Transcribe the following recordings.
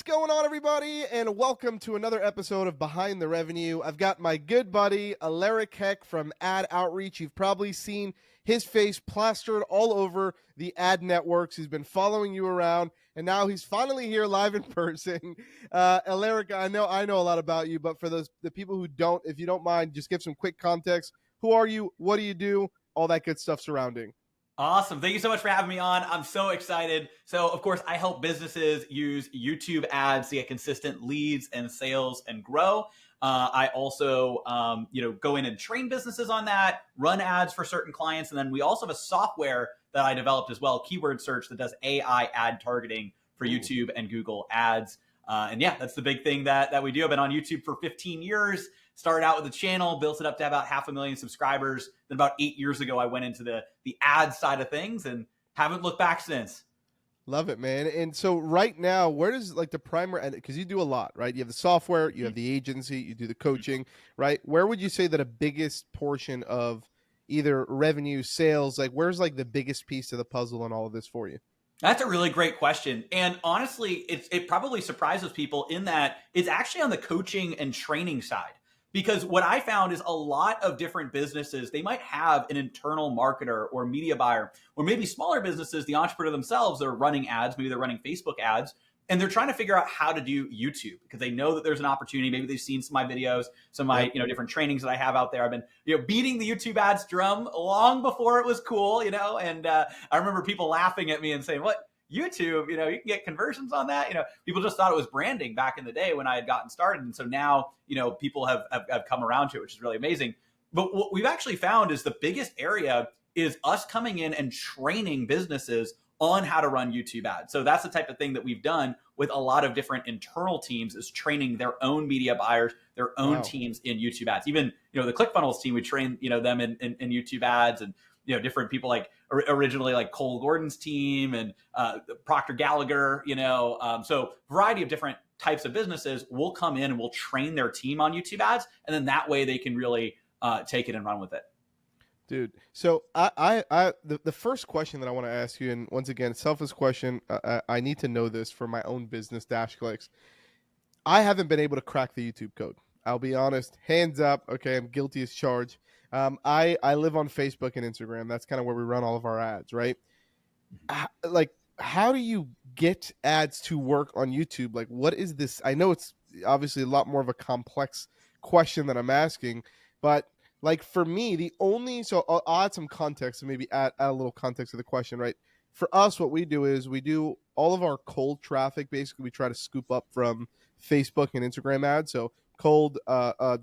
What's going on, everybody, and welcome to another episode of Behind the Revenue. I've got my good buddy Aleric from Ad Outreach. You've probably seen his face plastered all over the ad networks. He's been following you around, and now he's finally here live in person. Aleric, I know a lot about you, but for the people who don't, if you don't mind, just give some quick context. Who are you? What do you do? All that good stuff surrounding. Awesome. Thank you so much for having me on. I'm so excited. So, of course, I help businesses use YouTube ads to get consistent leads and sales and grow. I also, go in and train businesses on that, run ads for certain clients. And then we also have a software that I developed as well, keyword search, that does AI ad targeting for YouTube and Google ads. And yeah, that's the big thing that we do. I've been on YouTube for 15 years. Started out with a channel, built it up to about 500,000 subscribers. Then about 8 years ago, I went into the ad side of things and haven't looked back since. Love it, man. And so right now, where does like the primary, because you do a lot, right? You have the software, you have the agency, you do the coaching, right? Where would you say that a biggest portion of either revenue, sales, like where's like the biggest piece of the puzzle in all of this for you? That's a really great question. And honestly, it probably surprises people in that it's actually on the coaching and training side. Because what I found is a lot of different businesses, they might have an internal marketer or media buyer, or maybe smaller businesses, the entrepreneur themselves, they're running ads, maybe they're running Facebook ads, and they're trying to figure out how to do YouTube because they know that there's an opportunity. Maybe they've seen some of my videos, some of my different trainings that I have out there. I've been beating the YouTube ads drum long before it was cool, and I remember people laughing at me and saying, "What? YouTube, you can get conversions on that." People just thought it was branding back in the day when I had gotten started. And so now, people have come around to it, which is really amazing. But what we've actually found is the biggest area is us coming in and training businesses on how to run YouTube ads. So that's the type of thing that we've done with a lot of different internal teams, is training their own media buyers, their own teams in YouTube ads. Even, the ClickFunnels team, we train, them in YouTube ads, and different people like originally like Cole Gordon's team and Procter Gallagher, so variety of different types of businesses will come in and we'll train their team on YouTube ads. And then that way they can really take it and run with it. Dude, so the first question that I want to ask you, and once again, selfish question, I need to know this for my own business, DashClicks. I haven't been able to crack the YouTube code. I'll be honest, hands up. Okay, I'm guilty as charged. I live on Facebook and Instagram. That's kind of where we run all of our ads, right? Like, how do you get ads to work on YouTube? Like, what is this? I know it's obviously a lot more of a complex question that I'm asking, but like for me, so I'll add some context and maybe add a little context to the question, right? For us, what we do is we do all of our cold traffic. Basically, we try to scoop up from Facebook and Instagram ads. So cold,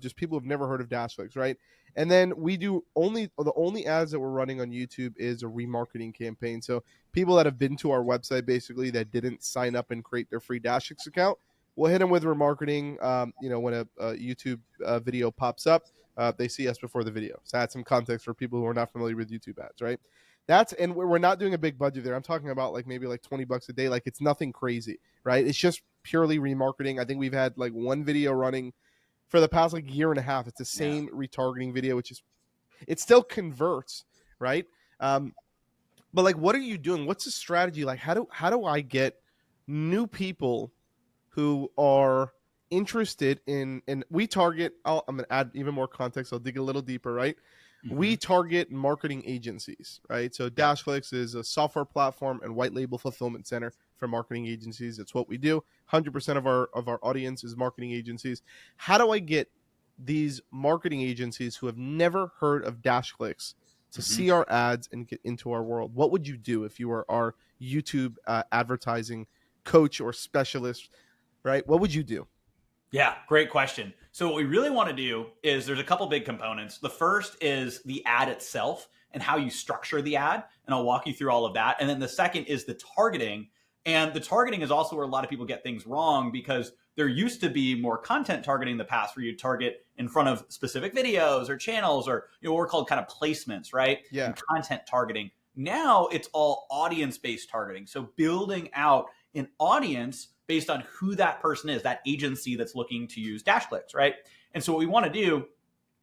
just people who've never heard of DashClicks, right? And then we do the only ads that we're running on YouTube is a remarketing campaign. So people that have been to our website, basically, that didn't sign up and create their free DashClicks account, we'll hit them with remarketing. When a YouTube video pops up, they see us before the video. So add some context for people who are not familiar with YouTube ads, right? And we're not doing a big budget there. I'm talking about like maybe like $20 a day. Like it's nothing crazy, right? It's just purely remarketing. I think we've had like one video running for the past like year and a half. It's the same retargeting video, which is, it still converts, right? But like, what are you doing? What's the strategy? Like, how do I get new people who are interested in we target, I'm going to add even more context. I'll dig a little deeper, right? Mm-hmm. We target marketing agencies, right? So DashClicks is a software platform and white label fulfillment center for marketing agencies. That's what we do. 100% of our audience is marketing agencies. How do I get these marketing agencies who have never heard of DashClicks to see our ads and get into our world? What would you do if you were our YouTube advertising coach or specialist, right? What would you do? Yeah, great question. So what we really want to do is there's a couple big components. The first is the ad itself and how you structure the ad. And I'll walk you through all of that. And then the second is the targeting. And the targeting is also where a lot of people get things wrong, because there used to be more content targeting in the past where you target in front of specific videos or channels, or what we're called kind of placements, right? Yeah. And content targeting. Now it's all audience-based targeting. So building out an audience based on who that person is, that agency that's looking to use DashClicks, right? And so what we want to do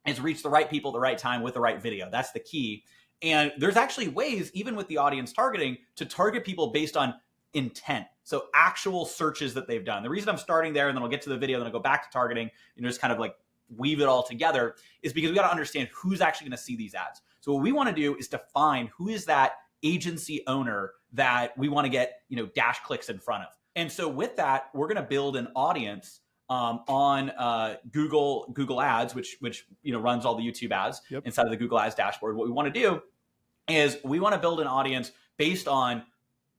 is reach the right people at the right time with the right video. That's the key. And there's actually ways, even with the audience targeting, to target people based on intent. So actual searches that they've done. The reason I'm starting there, and then I'll get to the video, then I'll go back to targeting, just kind of like weave it all together, is because we got to understand who's actually going to see these ads. So what we want to do is define who is that agency owner that we want to get, DashClicks in front of. And so with that, we're going to build an audience on Google Ads, which runs all the YouTube ads inside of the Google Ads dashboard. What we want to do is we want to build an audience based on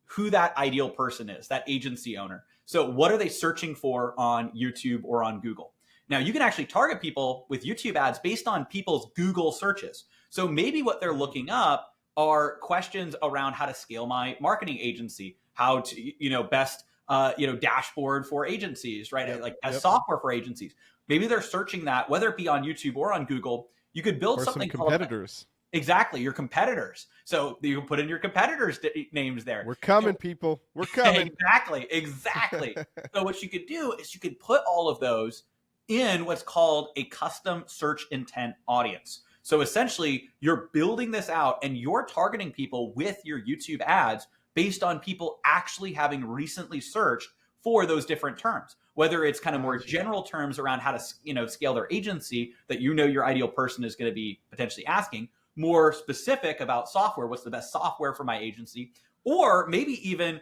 who that ideal person is, that agency owner. So what are they searching for on YouTube or on Google? Now, you can actually target people with YouTube ads based on people's Google searches. So maybe what they're looking up are questions around how to scale my marketing agency, how to, best, dashboard for agencies, right? Like as software for agencies. Maybe they're searching that, whether it be on YouTube or on Google. You could build something called competitors. Exactly, your competitors. So you can put in your competitors' names there. We're coming, people. We're coming. Exactly. So what you could do is you could put all of those in what's called a custom search intent audience. So essentially, you're building this out and you're targeting people with your YouTube ads based on people actually having recently searched for those different terms, whether it's kind of more general terms around how to scale their agency that your ideal person is going to be potentially asking, more specific about software, what's the best software for my agency, or maybe even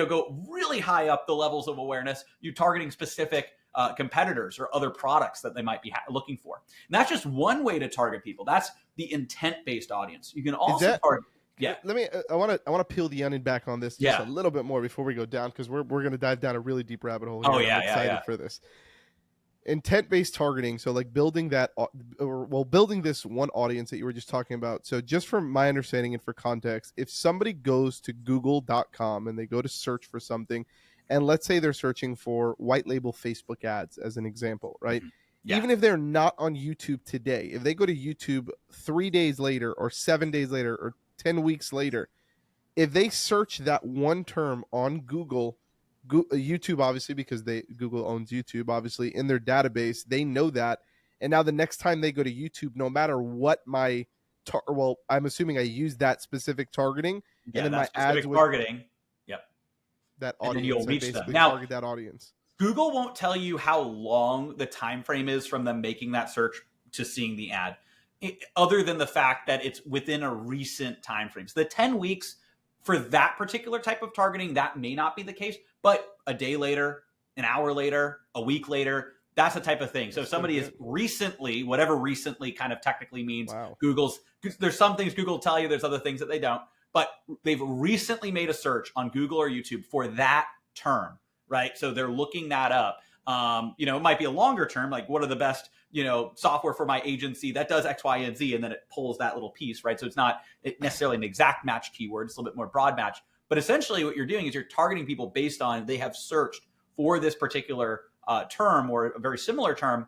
go really high up the levels of awareness, you targeting specific competitors or other products that they might be looking for. And that's just one way to target people. That's the intent-based audience. You can also target. Yeah. I want to peel the onion back on this just a little bit more before we go down, because we're going to dive down a really deep rabbit hole here. I'm excited for this. Intent-based targeting. So like building this one audience that you were just talking about. So just from my understanding and for context, if somebody goes to google.com and they go to search for something, and let's say they're searching for white label Facebook ads as an example, right? Yeah. Even if they're not on YouTube today, if they go to YouTube 3 days later or 7 days later or 10 weeks later, if they search that one term on YouTube, obviously, because Google owns YouTube, obviously, in their database, they know that. And now the next time they go to YouTube, no matter what I'm assuming I use that specific targeting. Yeah, and then my ads targeting. Yep. That audience. And then you'll reach them. Now, target that audience. Google won't tell you how long the time frame is from them making that search to seeing the ad, other than the fact that it's within a recent time frame. So the 10 weeks for that particular type of targeting, that may not be the case, but a day later, an hour later, a week later, that's the type of thing. So if somebody is recently, whatever recently kind of technically means, there's some things Google will tell you, there's other things that they don't, but they've recently made a search on Google or YouTube for that term, right? So they're looking that up. It might be a longer term, like what are the best, software for my agency that does X, Y, and Z, and then it pulls that little piece, right? So it's not necessarily an exact match keyword, it's a little bit more broad match. But essentially what you're doing is you're targeting people based on they have searched for this particular term or a very similar term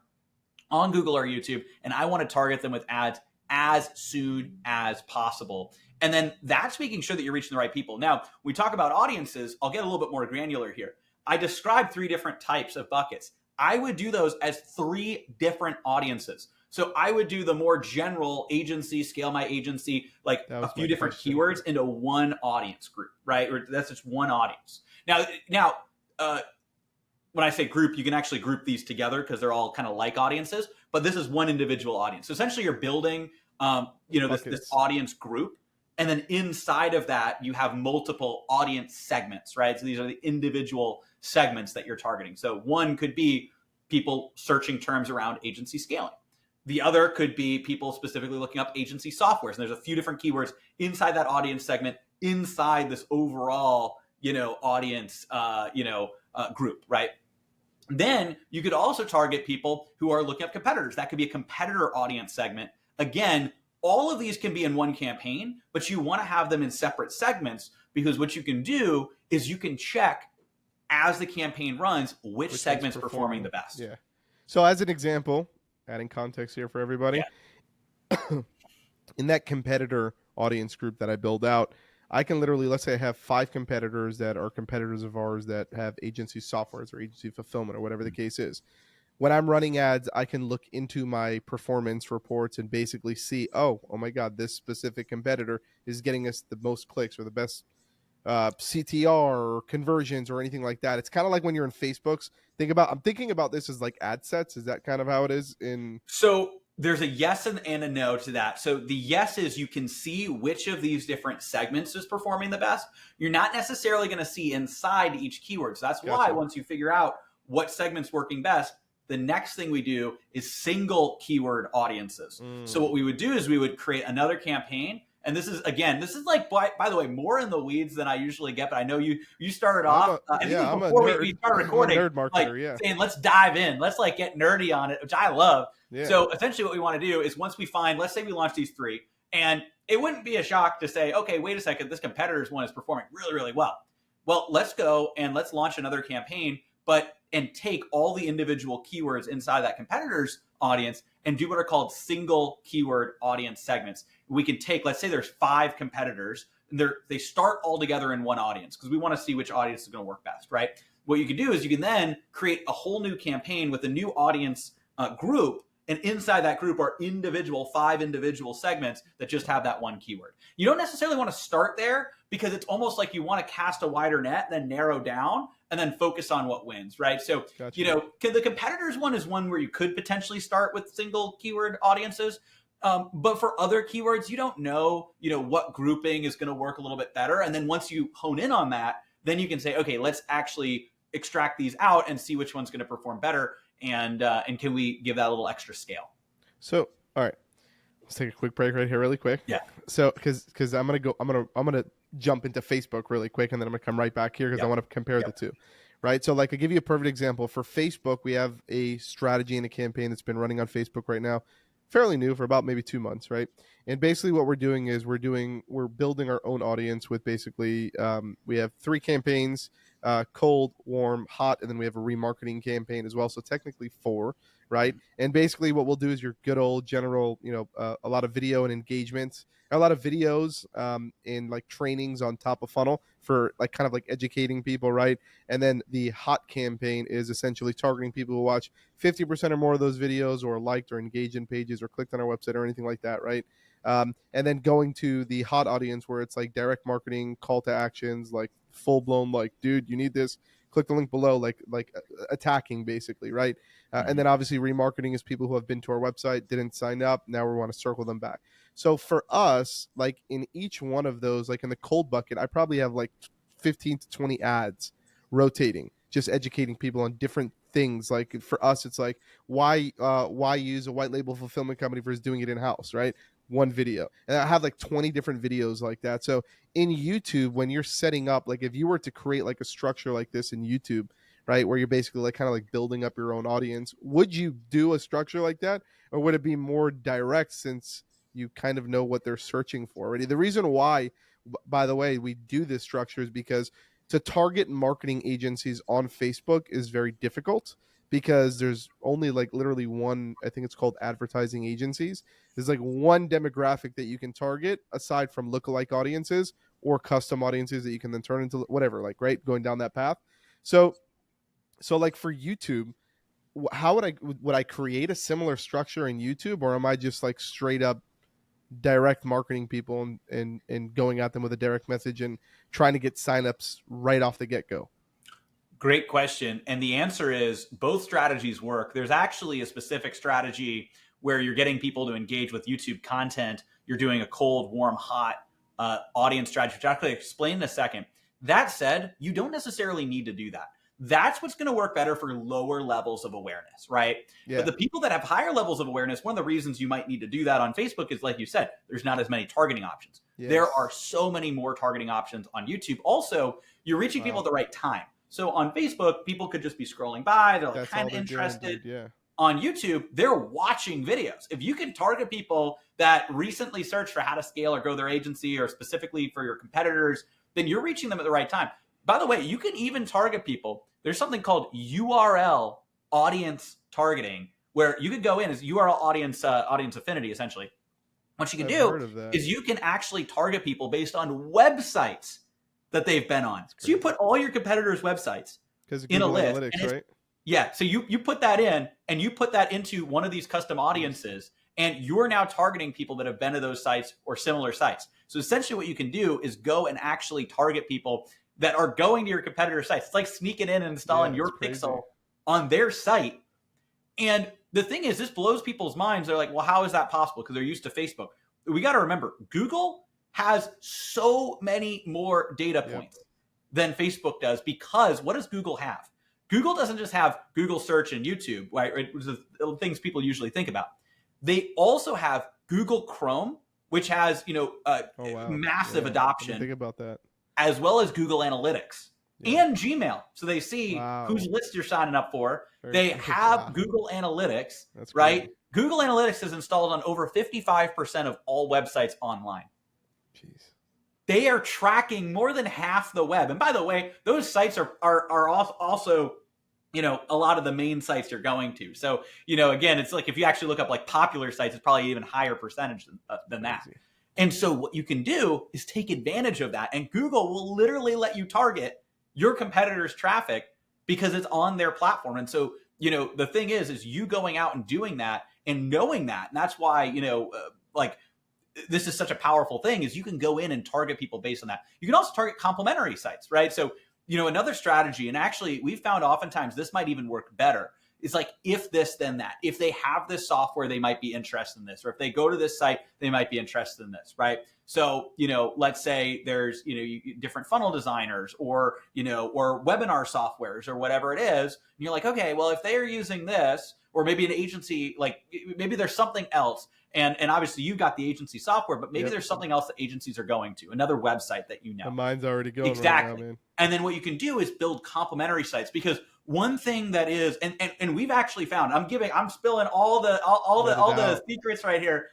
on Google or YouTube, and I want to target them with ads as soon as possible. And then that's making sure that you're reaching the right people. Now, we talk about audiences, I'll get a little bit more granular here. I described 3 different types of buckets. I would do those as 3 different audiences. So I would do the more general agency, scale my agency, like a few different keywords into one audience group, right? Or that's just one audience. Now, when I say group, you can actually group these together because they're all kind of like audiences, but this is one individual audience. So essentially you're building, this audience group. And then inside of that, you have multiple audience segments, right? So these are the individual segments that you're targeting. So one could be people searching terms around agency scaling. The other could be people specifically looking up agency softwares. And there's a few different keywords inside that audience segment, inside this overall, audience, group, right? Then you could also target people who are looking up competitors. That could be a competitor audience segment. Again, all of these can be in one campaign, but you want to have them in separate segments because what you can do is you can check as the campaign runs which segment's performing the best. Yeah. So as an example, adding context here for everybody, in that competitor audience group that I build out, I can literally, let's say I have 5 competitors that are competitors of ours that have agency softwares or agency fulfillment or whatever the case is. When I'm running ads, I can look into my performance reports and basically see, oh my God, this specific competitor is getting us the most clicks or the best CTR or conversions or anything like that. It's kind of like when you're in Facebook's. I'm thinking about this as like ad sets. Is that kind of how it is in? So there's a yes and a no to that. So the yes is you can see which of these different segments is performing the best. You're not necessarily going to see inside each keyword. So that's why once you figure out what segment's working best, the next thing we do is single keyword audiences. So what we would do is we would create another campaign. And this is like, by the way, more in the weeds than I usually get. But I know you started off. Before we started recording, I'm a nerd marketer, like, saying, let's dive in. Let's like get nerdy on it, which I love. Yeah. So essentially what we want to do is once we find, let's say we launch these 3, and it wouldn't be a shock to say, okay, wait a second, this competitor's one is performing really, really well. Well, let's go and let's launch another campaign, and take all the individual keywords inside that competitor's audience and do what are called single keyword audience segments. We can take, let's say there's 5 competitors, and they start all together in one audience because we want to see which audience is going to work best, right? What you can do is you can then create a whole new campaign with a new audience group, and inside that group are 5 individual segments that just have that one keyword. You don't necessarily want to start there because it's almost like you want to cast a wider net, then narrow down, and then focus on what wins, right? So, gotcha. The competitors one is one where you could potentially start with single keyword audiences. But for other keywords, you don't know, what grouping is going to work a little bit better. And then once you hone in on that, then you can say, okay, let's actually extract these out and see which one's going to perform better. And can we give that a little extra scale? So, all right, let's take a quick break right here really quick. Yeah. So, because I'm going to jump into Facebook really quick, and then I'm going to come right back here because I want to compare the two. Right. So like I'll give you a perfect example. For Facebook, we have a strategy and a campaign that's been running on Facebook right now, fairly new, for about maybe 2 months, right? And basically what we're doing is we're building our own audience with basically we have 3 campaigns, cold, warm, hot, and then we have a remarketing campaign as well. So technically 4, right? And basically what we'll do is your good old general, a lot of video and engagement, a lot of videos and like trainings on top of funnel for like kind of like educating people, right? And then the hot campaign is essentially targeting people who watch 50% or more of those videos or liked or engaged in pages or clicked on our website or anything like that, right? And then going to the hot audience where it's like direct marketing, call to actions, like full blown, like, dude, you need this, click the link below, like attacking basically, right? And then obviously remarketing is people who have been to our website, didn't sign up, now we want to circle them back. So for us, like in each one of those, like in the cold bucket, I probably have like 15 to 20 ads rotating, just educating people on different things. Like for us, it's like why use a white label fulfillment company versus doing it in-house, right? One video. And I have like 20 different videos like that. So in YouTube, when you're setting up, like if you were to create like a structure like this in YouTube, right, where you're basically like kind of like building up your own audience, would you do a structure like that? Or would it be more direct since you kind of know what they're searching for already? The reason why, by the way, we do this structure is because to target marketing agencies on Facebook is very difficult because there's only like literally one, I think it's called advertising agencies. There's like one demographic that you can target aside from lookalike audiences or custom audiences that you can then turn into whatever, like, right, going down that path. So like for YouTube, how would I create a similar structure in YouTube, or am I just like straight up direct marketing people and going at them with a direct message and trying to get signups right off the get-go? Great question. And the answer is both strategies work. There's actually a specific strategy where you're getting people to engage with YouTube content. You're doing a cold, warm, hot audience strategy, which I'll actually explain in a second. That said, you don't necessarily need to do that. That's what's going to work better for lower levels of awareness, right? Yeah. But the people that have higher levels of awareness, one of the reasons you might need to do that on Facebook is, like you said, there's not as many targeting options. Yes. There are so many more targeting options on YouTube. Also, you're reaching people at the right time. So on Facebook, people could just be scrolling by. They're kind of interested. Yeah. On YouTube, they're watching videos. If you can target people that recently searched for how to scale or grow their agency, or specifically for your competitors, then you're reaching them at the right time. By the way, you can even target people. There's something called URL audience targeting, where you could go in as URL audience affinity, essentially. What you can do is you can actually target people based on websites that they've been on. So you put all your competitors' websites in a list. Right? Yeah. So you put that in, and you put that into one of these custom audiences, And you're now targeting people that have been to those sites or similar sites. So essentially what you can do is go and actually target people that are going to your competitor sites. It's like sneaking in and installing your pixel on their site. And the thing is, this blows people's minds. They're like, well, how is that possible? Because they're used to Facebook. We got to remember, Google has so many more data points than Facebook does, because what does Google have? Google doesn't just have Google search and YouTube, right? Which is the things people usually think about. They also have Google Chrome, which has, massive adoption. Think about that. As well as Google Analytics and Gmail. So they see whose list you're signing up for. They have Google Analytics, right? Crazy. Google Analytics is installed on over 55% of all websites online. Jeez. They are tracking more than half the web. And by the way, those sites are also a lot of the main sites you're going to. So, again, it's like if you actually look up like popular sites, it's probably even higher percentage than that. And so what you can do is take advantage of that. And Google will literally let you target your competitors' traffic because it's on their platform. And so, the thing is you going out and doing that and knowing that. And that's why, this is such a powerful thing, is you can go in and target people based on that. You can also target complementary sites, right? So, another strategy, and actually we've found oftentimes this might even work better, is like if this, then that. If they have this software, they might be interested in this. Or if they go to this site, they might be interested in this, right? So, let's say there's, different funnel designers or webinar softwares or whatever it is. And you're like, okay, well, if they are using this, or maybe an agency, like maybe there's something else. And obviously you've got the agency software, but maybe there's something else that agencies are going to, another website that The mine's already going exactly. Right now, man. And then what you can do is build complementary sites, because one thing that is, and we've actually found, I'm spilling all the secrets right here.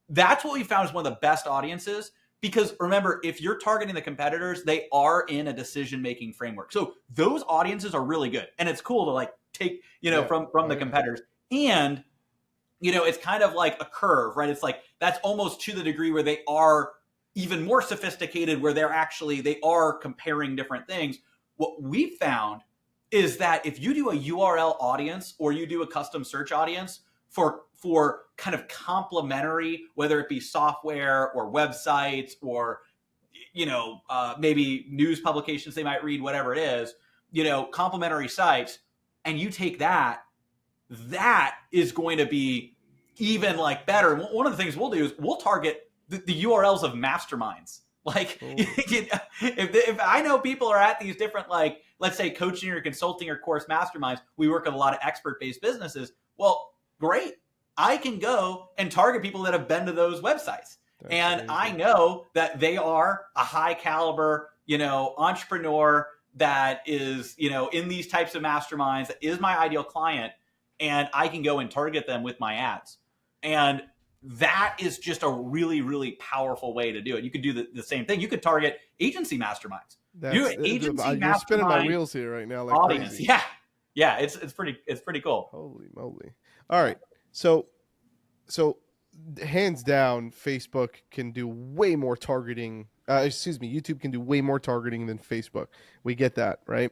That's what we found is one of the best audiences, because remember, if you're targeting the competitors, they are in a decision-making framework. So those audiences are really good. And it's cool to like take, from the competitors. And it's kind of like a curve, right? It's like that's almost to the degree where they are even more sophisticated, where they are comparing different things. What we've found is that if you do a URL audience or you do a custom search audience for kind of complementary, whether it be software or websites or maybe news publications they might read, whatever it is, complementary sites, and you take that is going to be even like better. And one of the things we'll do is we'll target the URLs of masterminds. Like if I know people are at these different, like, let's say coaching or consulting or course masterminds, we work with a lot of expert-based businesses. Well, great. I can go and target people that have been to those websites. That's crazy. I know that they are a high caliber, entrepreneur that is, in these types of masterminds, that is my ideal client. And I can go and target them with my ads. And that is just a really, really powerful way to do it. You could do the same thing. You could target agency masterminds. You're spinning my wheels here right now. Like audience. Crazy. Yeah. It's pretty cool. Holy moly. All right. So hands down, Facebook can do way more targeting. YouTube can do way more targeting than Facebook. We get that, right?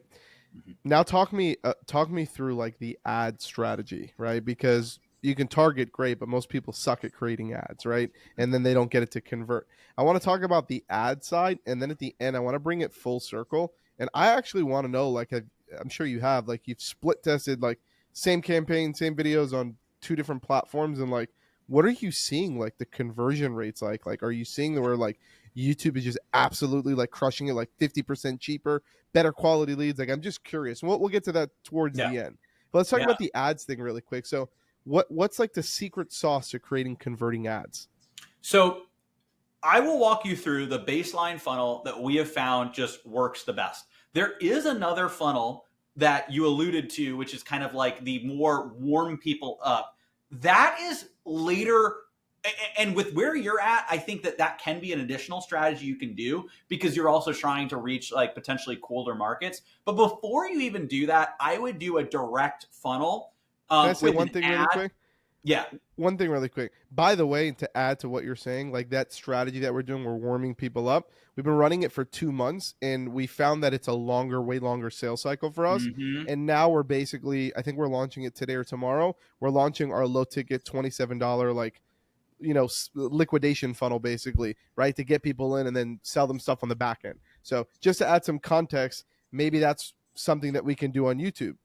Mm-hmm. Now talk me through like the ad strategy, right? Because you can target great, but most people suck at creating ads, right? And then they don't get it to convert. I want to talk about the ad side, and then at the end, I want to bring it full circle. And I actually want to know, like, I'm sure you have, like, you've split tested, like, same campaign, same videos on 2 different platforms, and like, what are you seeing, like, the conversion rates like? Like, are you seeing where like YouTube is just absolutely like crushing it, like 50% cheaper, better quality leads? Like, I'm just curious. We'll get to that towards the end. But let's talk about the ads thing really quick. So what's like the secret sauce to creating converting ads? So I will walk you through the baseline funnel that we have found just works the best. There is another funnel that you alluded to, which is kind of like the more warm people up. That is later. And with where you're at, I think that can be an additional strategy you can do, because you're also trying to reach like potentially colder markets. But before you even do that, I would do a direct funnel. Can I say one thing really quick? Yeah. One thing really quick. By the way, to add to what you're saying, like that strategy that we're doing, we're warming people up. We've been running it for 2 months, and we found that it's a way longer sales cycle for us. Mm-hmm. And now we're basically, I think we're launching it today or tomorrow. We're launching our low ticket $27 like liquidation funnel, basically, right, to get people in and then sell them stuff on the back end. So just to add some context, maybe that's something that we can do on YouTube.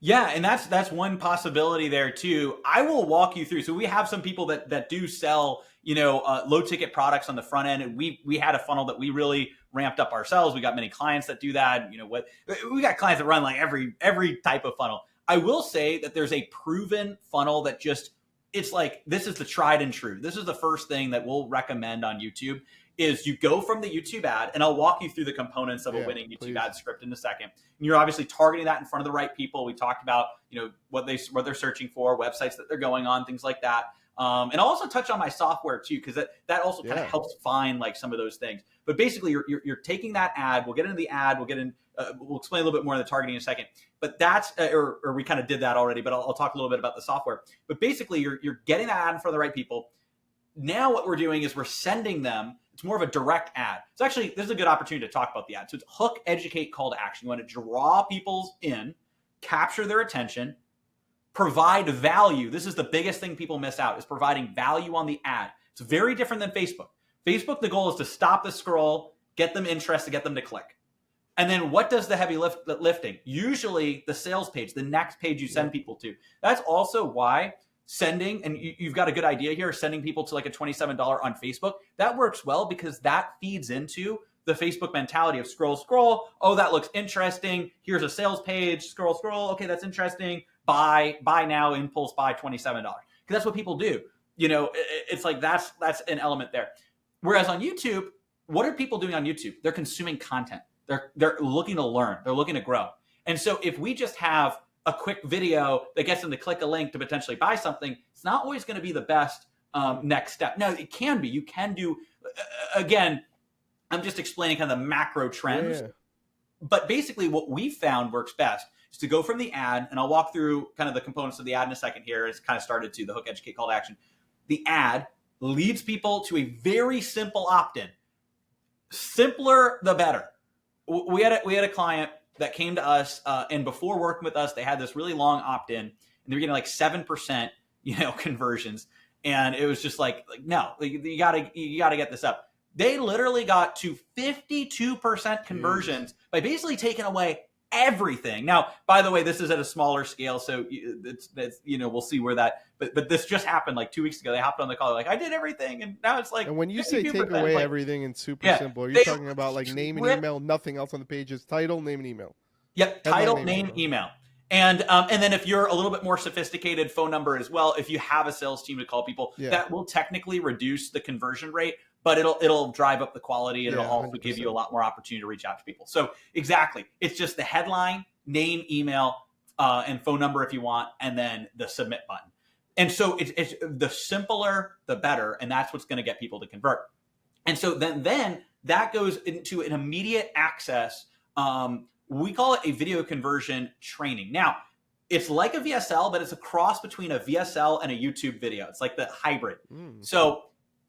Yeah, and that's one possibility there too. I will walk you through. So we have some people that do sell, low ticket products on the front end, and we had a funnel that we really ramped up ourselves. We got many clients that do that. We got clients that run like every type of funnel. I will say that there's a proven funnel that it's like, this is the tried and true. This is the first thing that we'll recommend on YouTube is you go from the YouTube ad, and I'll walk you through the components of a winning YouTube ad script in a second. And you're obviously targeting that in front of the right people. We talked about, what they're searching for, websites that they're going on, things like that. And I'll also touch on my software too, because that also kind of helps find like some of those things. But basically, you're taking that ad. We'll get into the ad. We'll explain a little bit more on the targeting in a second. But that's or we kind of did that already. But I'll talk a little bit about the software. But basically, you're getting that ad in front of the right people. Now what we're doing is we're sending them. It's more of a direct ad. So actually, this is a good opportunity to talk about the ad. So it's hook, educate, call to action. You want to draw people in, capture their attention, provide value. This is the biggest thing people miss out, is providing value on the ad. It's very different than Facebook. Facebook, the goal is to stop the scroll, get them interested, get them to click. And then what does the heavy lifting? Usually the sales page, the next page you send people to. That's also why sending, and you've got a good idea here, sending people to like a $27 on Facebook, that works well because that feeds into the Facebook mentality of scroll. Oh, that looks interesting. Here's a sales page. Scroll. Okay, that's interesting. Buy now, impulse buy $27. Because that's what people do. It's like that's an element there. Whereas on YouTube, what are people doing on YouTube? They're consuming content. They're looking to learn. They're looking to grow. And so if we just have a quick video that gets them to click a link to potentially buy something, it's not always going to be the best next step. No, it can be. You can do, again, I'm just explaining kind of the macro trends. Yeah. But basically what we found works best is to go from the ad, and I'll walk through kind of the components of the ad in a second here. It's kind of started to the hook, educate, call to action. The ad leads people to a very simple opt-in. Simpler, the better. We had a client that came to us, and before working with us, they had this really long opt-in, and they were getting like 7%, conversions, and it was just like no, you gotta get this up. They literally got to 52% conversions by basically taking away everything. Now, by the way, this is at a smaller scale, so it's we'll see where that. But this just happened like 2 weeks ago. They hopped on the call, like I did everything, and now it's like. And when you say take away everything and super simple, are you talking about like name and email, nothing else on the page? Is title, name, and email. Yep, title, name, email. And then if you're a little bit more sophisticated, phone number as well. If you have a sales team to call people, that will technically reduce the conversion rate, but it'll drive up the quality, and it'll also 100%. Give you a lot more opportunity to reach out to people. So exactly, it's just the headline, name, email, and phone number if you want, and then the submit button. And so it's the simpler, the better, and that's what's going to get people to convert. And so then that goes into an immediate access. We call it a video conversion training. Now, it's like a VSL, but it's a cross between a VSL and a YouTube video. It's like the hybrid. So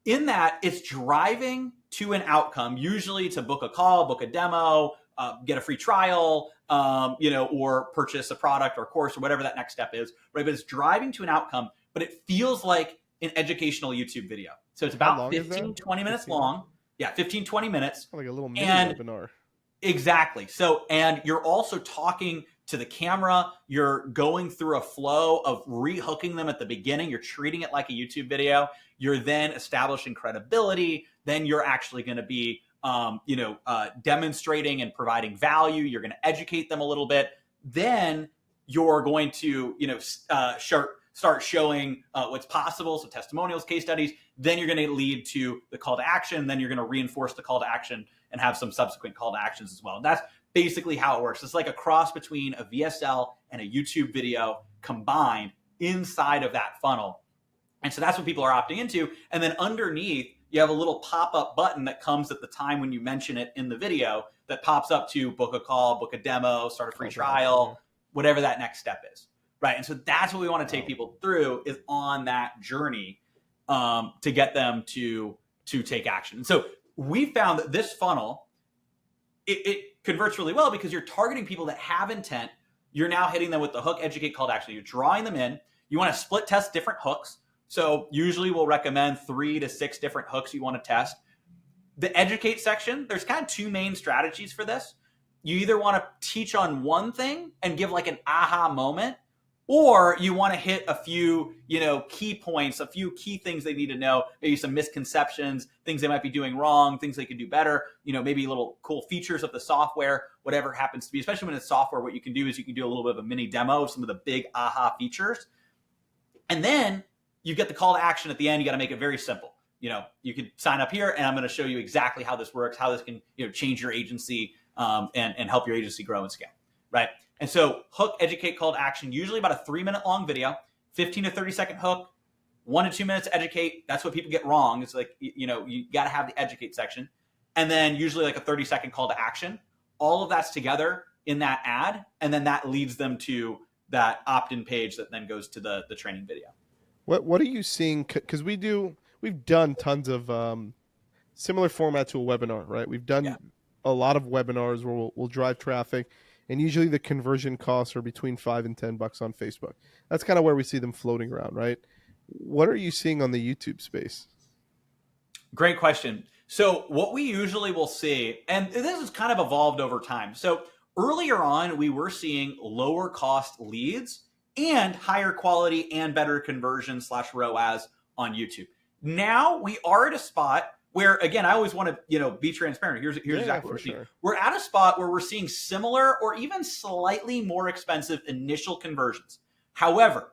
in that, it's driving to an outcome, usually to book a call, book a demo, get a free trial, or purchase a product or course or whatever that next step is, right? But it's driving to an outcome, but it feels like an educational YouTube video. So it's about 15, 20 minutes long. Yeah, 15, 20 minutes. Like a little mini webinar. Exactly. So, and you're also talking to the camera. You're going through a flow of rehooking them at the beginning. You're treating it like a YouTube video. You're then establishing credibility. Then you're actually going to be, demonstrating and providing value. You're going to educate them a little bit. Then you're going to, start showing what's possible. So testimonials, case studies. Then you're going to lead to the call to action. Then you're going to reinforce the call to action and have some subsequent call to actions as well. And that's basically how it works. It's like a cross between a VSL and a YouTube video combined inside of that funnel. And so that's what people are opting into. And then underneath, you have a little pop-up button that comes at the time when you mention it in the video that pops up to book a call, book a demo, start a free trial, whatever that next step is. right? And so that's what we want to take people through, is on that journey to get them to take action. And so we found that this funnel, it converts really well because you're targeting people that have intent. You're now hitting them with the hook, educate, call to action. You're drawing them in. You want to split test different hooks. So usually we'll recommend 3 to 6 different hooks you want to test. The educate section, there's kind of 2 main strategies for this. You either want to teach on one thing and give like an aha moment, or you want to hit a few, key points, a few key things they need to know, maybe some misconceptions, things they might be doing wrong, things they could do better, maybe little cool features of the software, whatever it happens to be. Especially when it's software, what you can do is you can do a little bit of a mini demo of some of the big aha features. And then you get the call to action at the end. You got to make it very simple. You could sign up here and I'm going to show you exactly how this works, how this can, change your agency and help your agency grow and scale, right? And so hook, educate, call to action, usually about a 3-minute long video, 15 to 30 second hook, 1 to 2 minutes to educate. That's what people get wrong. It's like, you got to have the educate section. And then usually like a 30-second call to action. All of that's together in that ad. And then that leads them to that opt-in page that then goes to the training video. What are you seeing? Because we've done tons of similar format to a webinar, right? We've done a lot of webinars where we'll drive traffic, and usually the conversion costs are between $5 and $10 on Facebook. That's kind of where we see them floating around, right? What are you seeing on the YouTube space? Great question. So what we usually will see, and this has kind of evolved over time. So earlier on, we were seeing lower cost leads and higher quality and better conversion / ROAS on YouTube. Now we are at a spot where, again, I always want to, be transparent. Here's exactly what we're seeing. We're at a spot where we're seeing similar or even slightly more expensive initial conversions. However,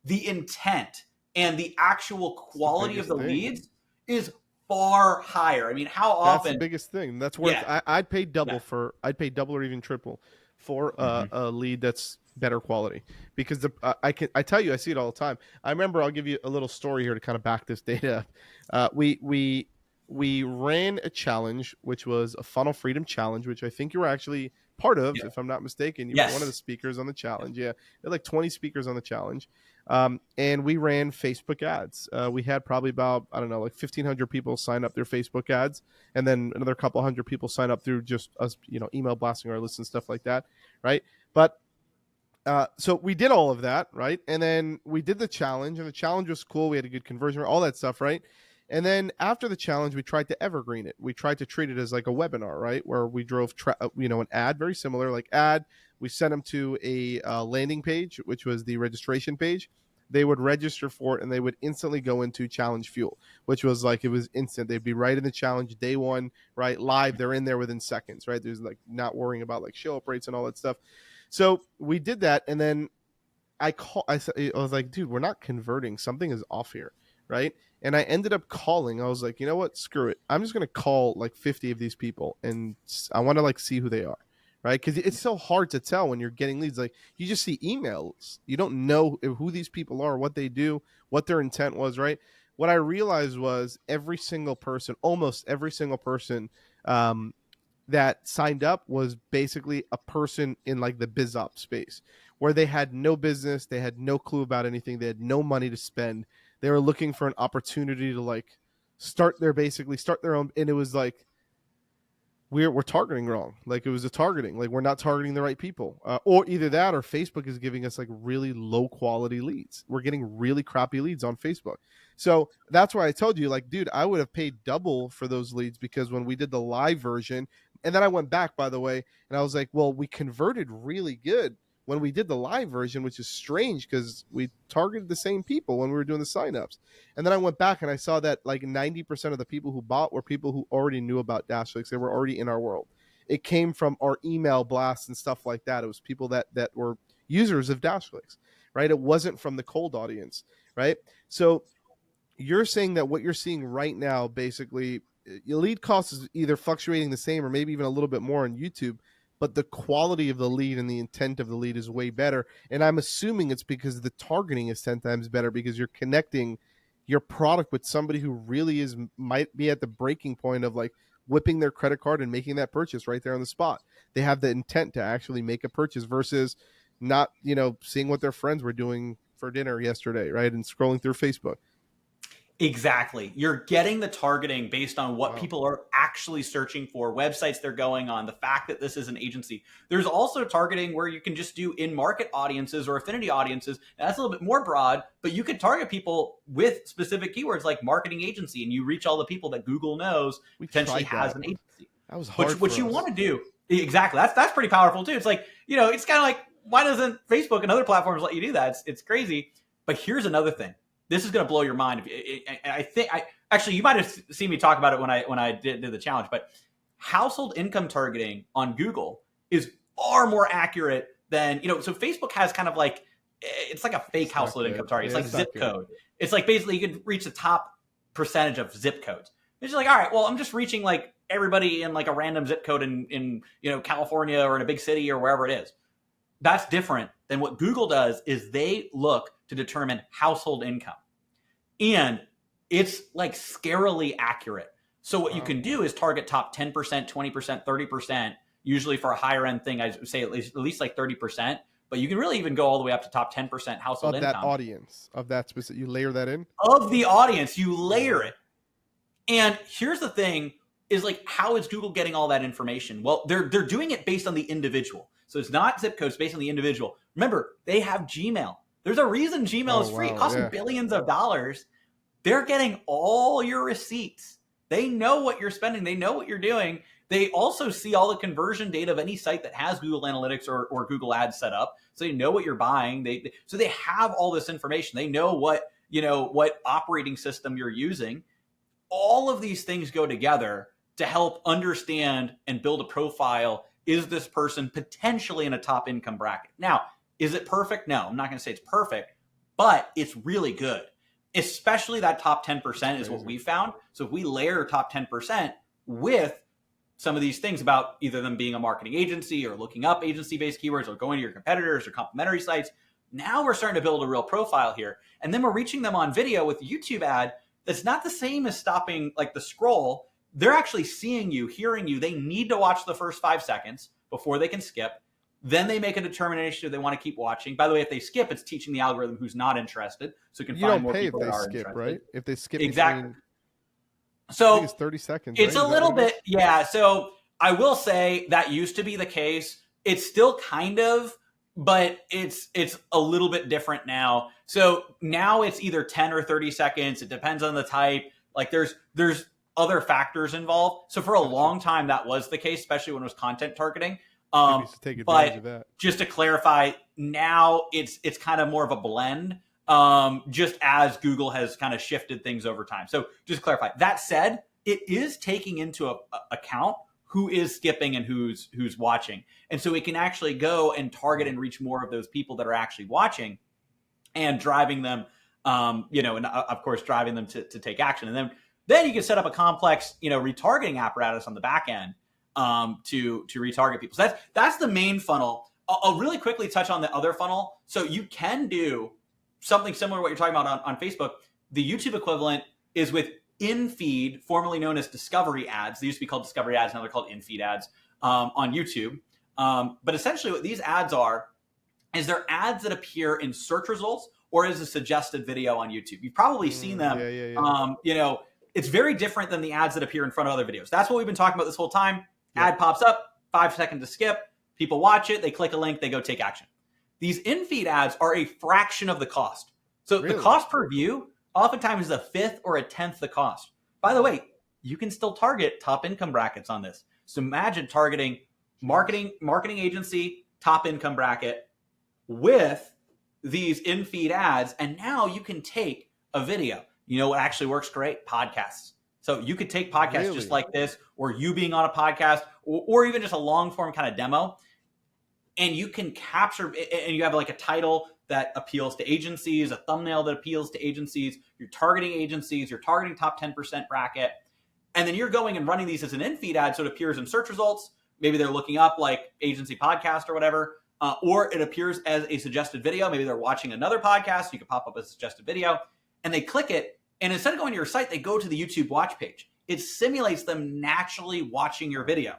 the intent and the actual quality of the leads is far higher. I mean, how often? That's the biggest thing. That's where I'd pay double I'd pay double or even triple for a lead that's better quality, because I tell you, I see it all the time. I remember, I'll give you a little story here to kind of back this data up. We ran a challenge, which was a funnel freedom challenge, which I think you were actually part of, if I'm not mistaken. You were one of the speakers on the challenge. Yeah, there were like 20 speakers on the challenge. And we ran Facebook ads. We had probably about, I don't know, like 1,500 people sign up their Facebook ads, and then another couple hundred people sign up through just us, email blasting our lists and stuff like that, right? But so we did all of that, right? And then we did the challenge, and the challenge was cool. We had a good conversion rate, all that stuff, right? And then after the challenge, we tried to evergreen it. We tried to treat it as like a webinar, right? Where we drove, an ad very similar, like ad. We sent them to a landing page, which was the registration page. They would register for it, and they would instantly go into Challenge Fuel, which was like, it was instant. They'd be right in the challenge day one, right? Live. They're in there within seconds, right? There's like not worrying about like show up rates and all that stuff. So we did that, and then I was like, dude, we're not converting. Something is off here, right? And I ended up calling. I was like, you know what? Screw it. I'm just going to call like 50 of these people, and I want to like see who they are, right? Because it's so hard to tell when you're getting leads. Like, you just see emails. You don't know who these people are, what they do, what their intent was, right? What I realized was almost every single person that signed up was basically a person in like the biz op space, where they had no business, they had no clue about anything, they had no money to spend. They were looking for an opportunity to like start their own. And it was like, we're targeting wrong. Like, it was a targeting, like we're not targeting the right people, or either that, or Facebook is giving us like really low quality leads. We're getting really crappy leads on Facebook. So that's why I told you, like, dude, I would have paid double for those leads, because when we did the live version, and then I went back, by the way, and I was like, well, we converted really good when we did the live version, which is strange because we targeted the same people when we were doing the signups. And then I went back and I saw that like 90% of the people who bought were people who already knew about DashClicks. They were already in our world. It came from our email blasts and stuff like that. It was people that were users of DashClicks, right? It wasn't from the cold audience, right? So you're saying that what you're seeing right now, basically, your lead cost is either fluctuating the same or maybe even a little bit more on YouTube, but the quality of the lead and the intent of the lead is way better. And I'm assuming it's because the targeting is 10 times better, because you're connecting your product with somebody who really might be at the breaking point of like whipping their credit card and making that purchase right there on the spot. They have the intent to actually make a purchase versus not, seeing what their friends were doing for dinner yesterday, right? And scrolling through Facebook. Exactly. You're getting the targeting based on what Wow. people are actually searching for, websites they're going on, the fact that this is an agency. There's also targeting where you can just do in-market audiences or affinity audiences. Now, that's a little bit more broad, but you could target people with specific keywords like marketing agency, and you reach all the people that Google knows potentially has an agency. That was hard What you want to do. Exactly. That's pretty powerful too. It's like, it's kind of like, why doesn't Facebook and other platforms let you do that? It's crazy. But here's another thing. This is going to blow your mind. I think actually you might have seen me talk about it when I did the challenge, but household income targeting on Google is far more accurate than, so Facebook has kind of like, it's like a fake household income target. It's like zip code. It's like basically you can reach the top percentage of zip codes. It's just like, all right, well, I'm just reaching like everybody in like a random zip code in California or in a big city or wherever it is. That's different than what Google does is they look to determine household income. And it's like scarily accurate. So what you can do is target top 10%, 20%, 30%, usually for a higher end thing, I would say at least like 30%. But you can really even go all the way up to top 10% household income. Of that audience, of that specific, you layer that in? Of the audience, you layer it. And here's the thing is like, how is Google getting all that information? Well, they're doing it based on the individual. So it's not zip codes, based on the individual. Remember, they have Gmail. There's a reason Gmail is free. It costs them billions of dollars. They're getting all your receipts. They know what you're spending. They know what you're doing. They also see all the conversion data of any site that has Google Analytics or Google Ads set up. So they know what you're buying. So they have all this information. They know what operating system you're using. All of these things go together to help understand and build a profile. Is this person potentially in a top income bracket? Now, is it perfect? No, I'm not going to say it's perfect, but it's really good. Especially that top 10% is what we found. So if we layer top 10% with some of these things about either them being a marketing agency or looking up agency-based keywords or going to your competitors or complementary sites, now we're starting to build a real profile here. And then we're reaching them on video with a YouTube ad that's not the same as stopping like the scroll. They're actually seeing you, hearing you. They need to watch the first 5 seconds before they can skip. Then they make a determination if they want to keep watching. By the way, if they skip, it's teaching the algorithm who's not interested, so it can find more people that are interested. You don't pay if they skip, right? If they skip, exactly. So I think it's 30 seconds. It's a little bit, yeah. So I will say that used to be the case. It's still kind of, but it's a little bit different now. So now it's either 10 or 30 seconds. It depends on the type. Like there's other factors involved. So for a long time that was the case, especially when it was content targeting. But just to clarify, now it's kind of more of a blend, just as Google has kind of shifted things over time. So just to clarify, that said, it is taking into account who is skipping and who's watching. And so it can actually go and target and reach more of those people that are actually watching and driving them, and of course, driving them to take action. And then you can set up a complex, retargeting apparatus on the back end to retarget people. So that's the main funnel. I'll really quickly touch on the other funnel. So you can do something similar to what you're talking about on Facebook. The YouTube equivalent is with in-feed, formerly known as discovery ads. They used to be called discovery ads. Now they're called in-feed ads on YouTube. But essentially what these ads are is they're ads that appear in search results or as a suggested video on YouTube. You've probably seen them. Yeah. It's very different than the ads that appear in front of other videos. That's what we've been talking about this whole time. Ad pops up, 5 seconds to skip. People watch it. They click a link. They go take action. These in-feed ads are a fraction of the cost. So the cost per view oftentimes is a fifth or a tenth the cost. By the way, you can still target top income brackets on this. So imagine targeting marketing agency, top income bracket with these in-feed ads. And now you can take a video. You know what actually works great? Podcasts. So you could take podcasts just like this, or you being on a podcast, or even just a long form kind of demo. And you can capture, and you have like a title that appeals to agencies, a thumbnail that appeals to agencies. You're targeting agencies, you're targeting top 10% bracket. And then you're going and running these as an in-feed ad. So it appears in search results. Maybe they're looking up like agency podcast or whatever, or it appears as a suggested video. Maybe they're watching another podcast. You can pop up a suggested video and they click it. And instead of going to your site, they go to the YouTube watch page. It simulates them naturally watching your video.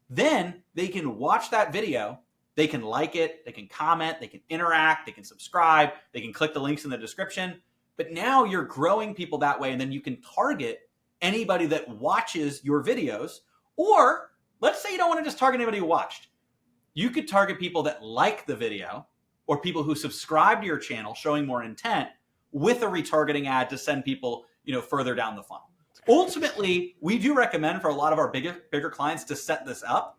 Then they can watch that video They can like it, they can comment, they can interact, they can subscribe, they can click the links in the description. But now you're growing people that way, and then you can target anybody that watches your videos. Or let's say you don't want to just target anybody who watched. You could target people that like the video or people who subscribe to your channel, showing more intent, with a retargeting ad to send people, further down the funnel. Ultimately, we do recommend for a lot of our bigger clients to set this up.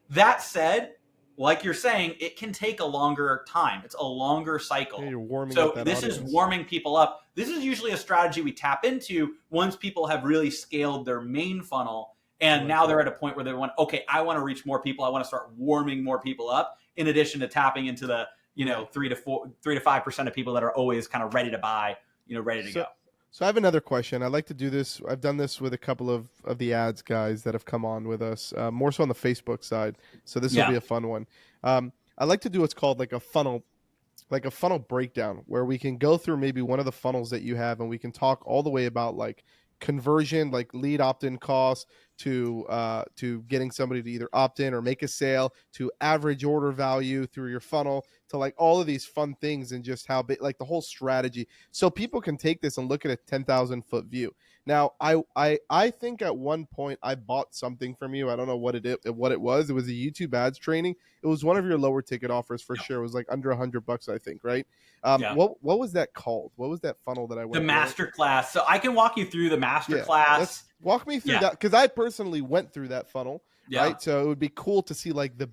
That said, like you're saying, it can take a longer time. It's a longer cycle. Yeah, you're warming so up that this audience. is warming people up. This is usually a strategy we tap into once people have really scaled their main funnel. And now they're at a point where they want, okay, I want to reach more people. I want to start warming more people up, in addition to tapping into the 3 to 5% of people that are always kind of ready to buy, ready to go. So I have another question. I like to do this. I've done this with a couple of the ads guys that have come on with us, more so on the Facebook side. So this will be a fun one. I like to do what's called like a funnel breakdown, where we can go through maybe one of the funnels that you have, and we can talk all the way about like conversion, like lead opt-in costs, to getting somebody to either opt in or make a sale, to average order value through your funnel, to like all of these fun things, and just how big, like the whole strategy, so people can take this and look at a 10,000 foot view. Now, I think at one point I bought something from you. I don't know what it was. It was a YouTube ads training. It was one of your lower ticket offers for sure. It was like under $100, I think, right? What was that called? What was that funnel that I went? The masterclass. So I can walk you through the masterclass. Walk me through that, because I personally went through that funnel, right? So it would be cool to see like the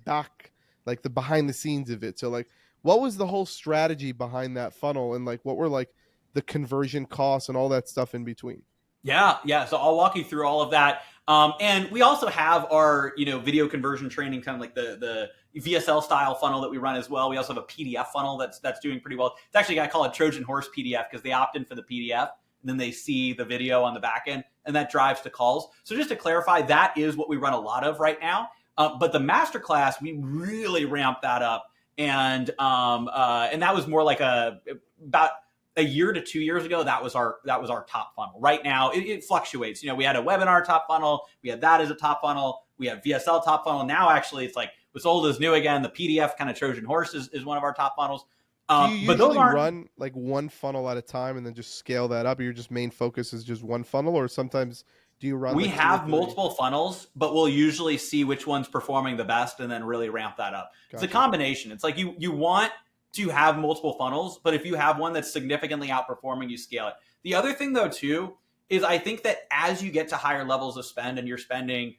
behind the scenes of it. So like, what was the whole strategy behind that funnel, and like what were like the conversion costs and all that stuff in between? Yeah. So I'll walk you through all of that. And we also have our, video conversion training, kind of like the VSL style funnel that we run as well. We also have a PDF funnel that's doing pretty well. It's actually, I call it Trojan Horse PDF, because they opt in for the PDF, and then they see the video on the back end, and that drives to calls. So just to clarify, that is what we run a lot of right now. But the masterclass, we really ramped that up. And that was more like about a year to 2 years ago. That was our top funnel. Right now, it fluctuates. We had a webinar top funnel. We had that as a top funnel. We have VSL top funnel. Now, actually, it's like what's old is new again. The PDF kind of Trojan Horse is one of our top funnels. Do you usually run like one funnel at a time and then just scale that up? Or your just main focus is just one funnel, or sometimes do you run? We have multiple funnels, but we'll usually see which one's performing the best and then really ramp that up. Gotcha. It's a combination. It's like you want to have multiple funnels, but if you have one that's significantly outperforming, you scale it. The other thing though too is I think that as you get to higher levels of spend, and you're spending,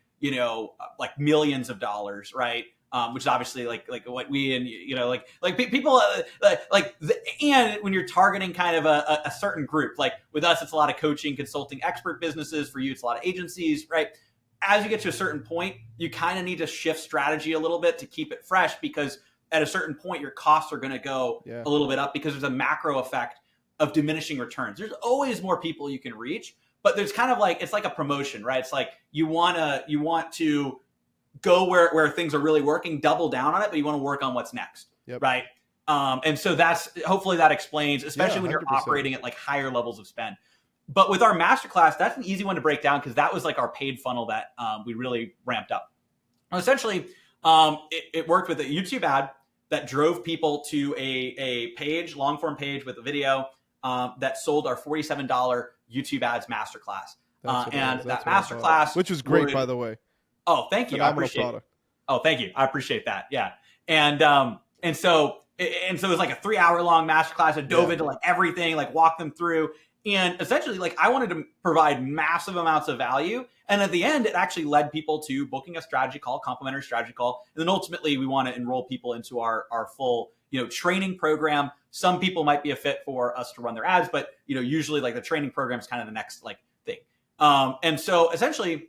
like millions of dollars, right? Which is obviously like what we, and people and when you're targeting kind of a certain group, like with us, it's a lot of coaching, consulting, expert businesses. For you, it's a lot of agencies, right? As you get to a certain point, you kind of need to shift strategy a little bit to keep it fresh, because at a certain point, your costs are going to go a little bit up, because there's a macro effect of diminishing returns. There's always more people you can reach, but there's kind of like, it's like a promotion, right? It's like you want to go where things are really working, double down on it, but you want to work on what's next, right? And so hopefully that explains, especially when you're operating at like higher levels of spend. But with our masterclass, that's an easy one to break down, because that was like our paid funnel that we really ramped up. Essentially, it worked with a YouTube ad that drove people to a page, long form page with a video that sold our $47 YouTube ads masterclass. And that masterclass, which was great, by the way. Oh, thank you. I appreciate it. Oh, thank you. I appreciate that. Yeah. And so it was like a 3-hour long masterclass. I dove into like everything, like walked them through. And essentially, like, I wanted to provide massive amounts of value. And at the end, it actually led people to booking a strategy call, complimentary strategy call. And then ultimately, we want to enroll people into our full, training program. Some people might be a fit for us to run their ads, but, usually like the training program is kind of the next like thing. And so essentially,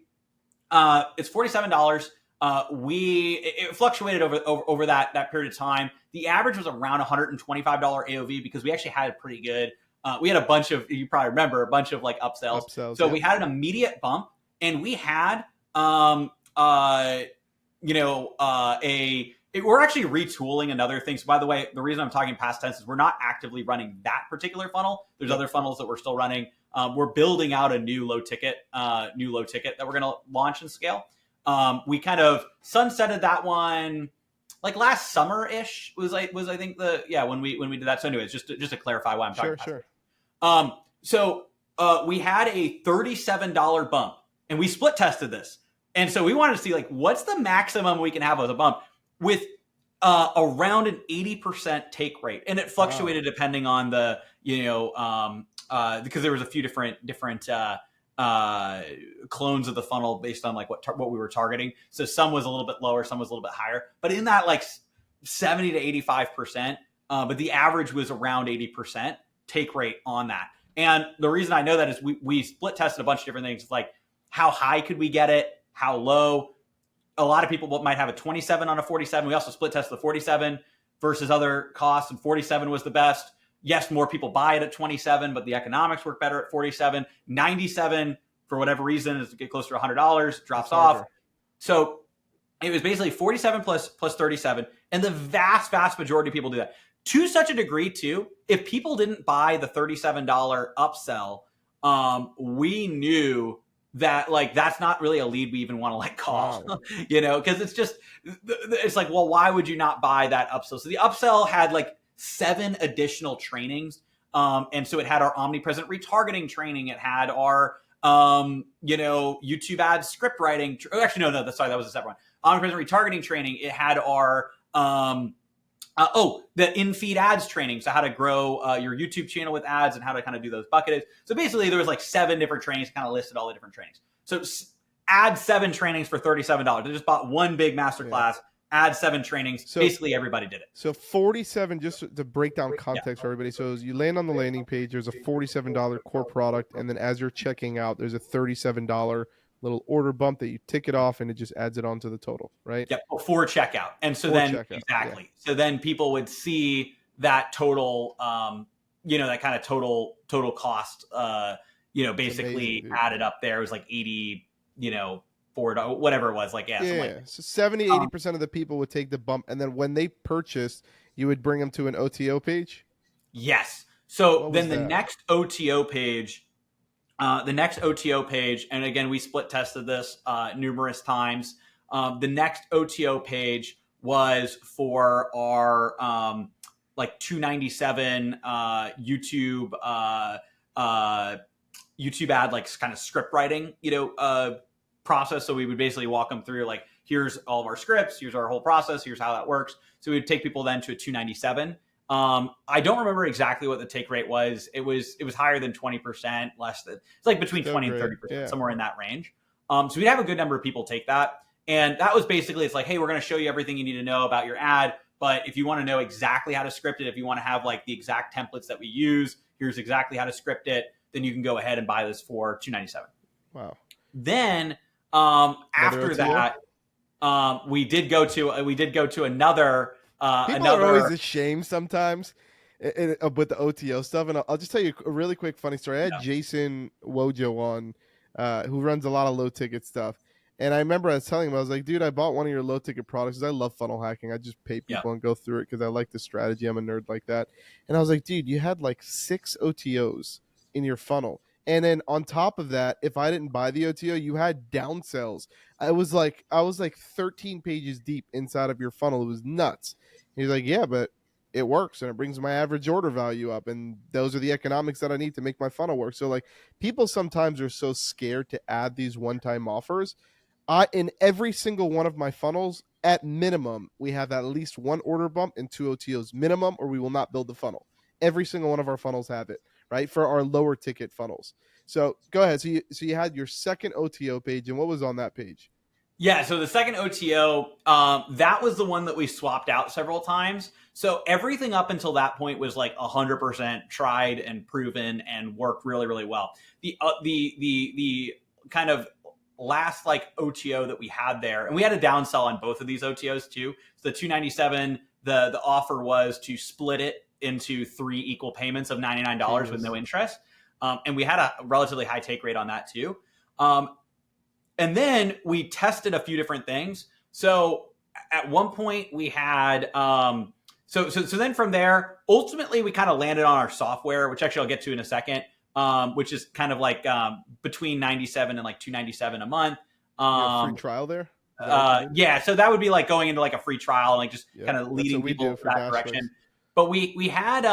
it's $47. It fluctuated over that period of time. The average was around $125 AOV, because we actually had a pretty good, we had a bunch of, you probably remember, a bunch of like upsells. So we had an immediate bump, and we had, we're actually retooling another thing. So by the way, the reason I'm talking past tense is we're not actively running that particular funnel. There's other funnels that we're still running. We're building out a new low ticket that we're going to launch and scale. We kind of sunsetted that one like last summer-ish was I think when we did that. So anyways, just to clarify why I'm talking about Sure. So we had a $37 bump, and we split tested this. And so we wanted to see like what's the maximum we can have with a bump with around an 80% take rate, and it fluctuated depending on the because there was a few different clones of the funnel based on like what we were targeting. So some was a little bit lower, some was a little bit higher, but in that like 70 to 85%. But the average was around 80% take rate on that. And the reason I know that is we split tested a bunch of different things, like how high could we get it, how low. A lot of people might have a 27 on a 47. We also split tested the 47 versus other costs, and 47 was the best. Yes, more people buy it at 27, but the economics work better at 47. 97, for whatever reason, is to get closer to $100, drops off. So it was basically 47 plus 37, and the vast majority of people do that. To such a degree, too, if people didn't buy the $37 upsell, we knew that like that's not really a lead we even want to like call. Wow. Because it's like, well, why would you not buy that upsell? So the upsell had like 7 additional trainings, and so it had our omnipresent retargeting training, it had our YouTube ad script writing. Actually, no, that was a separate one. Omnipresent retargeting training. It had our the in-feed ads training. So how to grow your YouTube channel with ads and how to kind of do those buckets. So basically there was like 7 different trainings, kind of listed all the different trainings. So add 7 trainings for $37. They just bought one big masterclass, add 7 trainings. So basically everybody did it. So 47, just to break down context for everybody. So as you land on the landing page, there's a $47 core product. And then as you're checking out, there's a $37 little order bump that you tick it off and it just adds it onto the total, right? Yep, before checkout. And so exactly. Yeah. So then people would see that total, that kind of total cost, basically amazing, added up there. It was like 80, $4, whatever it was. Like, so 70, 80% of the people would take the bump. And then when they purchased, you would bring them to an OTO page? Yes. So then the next OTO page, and again, we split tested this numerous times. The next OTO page was for our $297 YouTube ad, like kind of script writing, process. So we would basically walk them through like, here's all of our scripts, here's our whole process, here's how that works. So we would take people then to a 297. I don't remember exactly what the take rate was. It was higher than 20%, less than, it's like between 20 and 30%, somewhere in that range. So we'd have a good number of people take that. And that was basically, it's like, hey, we're going to show you everything you need to know about your ad. But if you want to know exactly how to script it, if you want to have like the exact templates that we use, here's exactly how to script it, then you can go ahead and buy this for $297. Wow. Then after that, we did go to another. People are always ashamed sometimes with the OTO stuff, and I'll just tell you a really quick funny story. I had Jason Wojo on, who runs a lot of low ticket stuff, and I remember I was telling him, I was like, dude, I bought one of your low ticket products because I love funnel hacking. I just pay people and go through it because I like the strategy. I'm a nerd like that, and I was like, dude, you had like 6 OTOs in your funnel. And then on top of that, if I didn't buy the OTO, you had downsells. I was like 13 pages deep inside of your funnel. It was nuts. And he's like, yeah, but it works and it brings my average order value up. And those are the economics that I need to make my funnel work. So like people sometimes are so scared to add these one-time offers. In every single one of my funnels, at minimum, we have at least 1 order bump and 2 OTOs minimum, or we will not build the funnel. Every single one of our funnels have it. Right, for our lower ticket funnels. So go ahead. So you had your second OTO page, and what was on that page? Yeah, so the second OTO, that was the one that we swapped out several times. So everything up until that point was like 100% tried and proven and worked really, really well. The kind of last like OTO that we had there, and we had a downsell on both of these OTOs too. So the 297, the offer was to split it into 3 equal payments of $99 with no interest. And we had a relatively high take rate on that too. And then we tested a few different things. So at one point we had, so then from there, ultimately we kind of landed on our software, which actually I'll get to in a second, which is kind of like between 97 and like 297 a month. Free trial there? Is that what you mean? Yeah, so that would be like going into like a free trial and like just Yeah, kind of that's leading what we people do in for that DashClicks. direction. But we had